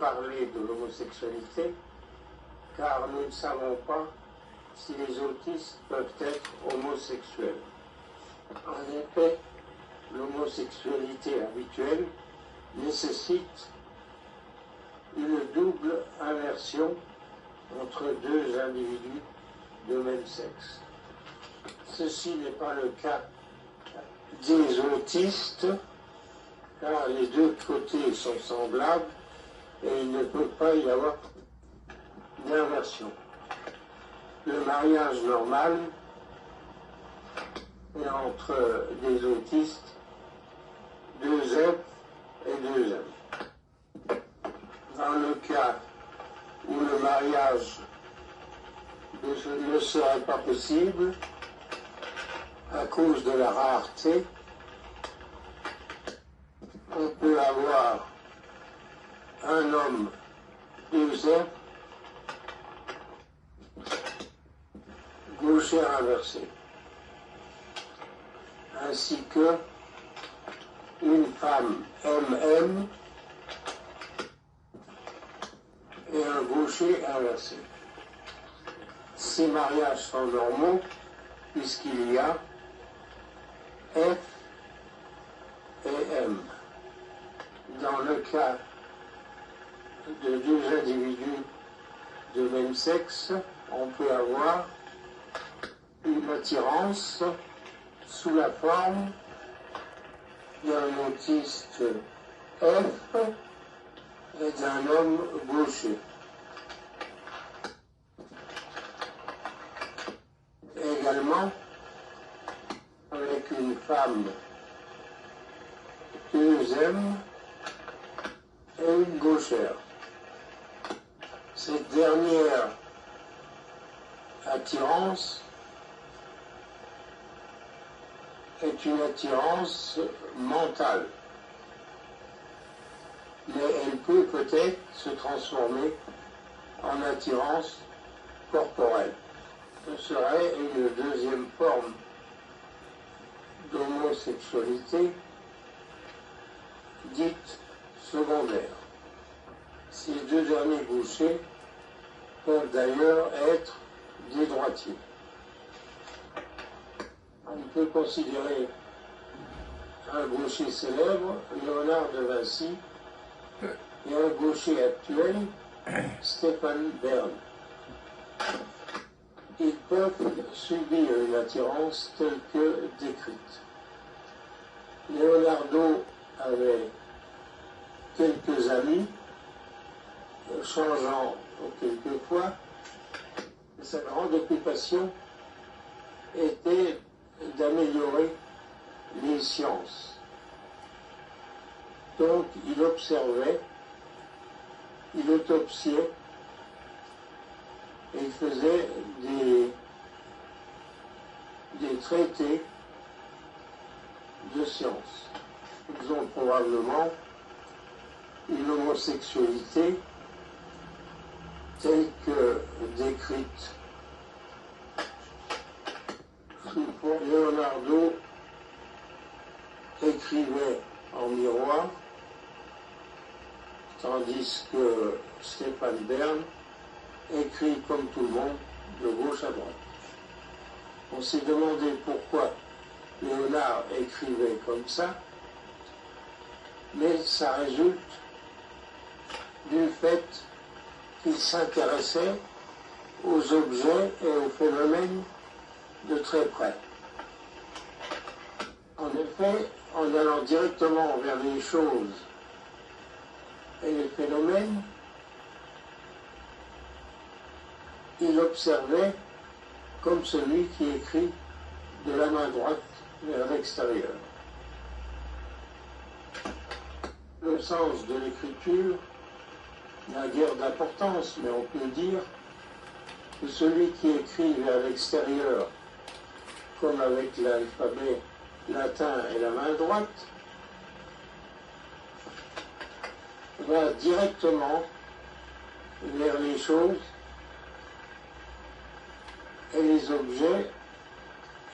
parler de l'homosexualité, car nous ne savons pas si les autistes peuvent être homosexuels. En effet, l'homosexualité habituelle nécessite une double inversion entre deux individus de même sexe. Ceci n'est pas le cas des autistes, car les deux côtés sont semblables et il ne peut pas y avoir d'inversion. Le mariage normal est entre des autistes, deux F et deux M. Dans le cas où le mariage ne serait pas possible, à cause de la rareté, on peut avoir un homme, deux F, gaucher inversé, ainsi que une femme MM et un gaucher inversé. Ces mariages sont normaux puisqu'il y a F et M. Dans le cas de deux individus de même sexe, on peut avoir une attirance sous la forme d'un autiste F et d'un homme gaucher. Également, avec une femme 2M et une gauchère. Cette dernière attirance est une attirance mentale, mais elle peut peut-être se transformer en attirance corporelle. Ce serait une deuxième forme d'homosexualité dite secondaire. Ces deux derniers gauchers peuvent d'ailleurs être des droitiers. On peut considérer un gaucher célèbre, Léonard de Vinci, et un gaucher actuel, Stéphane Bern. Ils peuvent subir une attirance telle que décrite. Leonardo avait quelques amis, changeant quelquefois. Sa grande occupation était d'améliorer les sciences. Donc il observait, il autopsiait, et il faisait des traités de sciences. Ils ont probablement une homosexualité telle que décrite sous forme. Leonardo écrivait en miroir, tandis que Stéphane Bern écrit comme tout le monde, de gauche à droite. On s'est demandé pourquoi Léonard écrivait comme ça, mais ça résulte du fait qu'il s'intéressait aux objets et aux phénomènes de très près. En effet, en allant directement vers les choses et les phénomènes, il observait comme celui qui écrit de la main droite vers l'extérieur. Le sens de l'écriture n'a guère d'importance, mais on peut dire que celui qui écrit vers l'extérieur, comme avec l'alphabet latin et la main droite, va directement vers les choses et les objets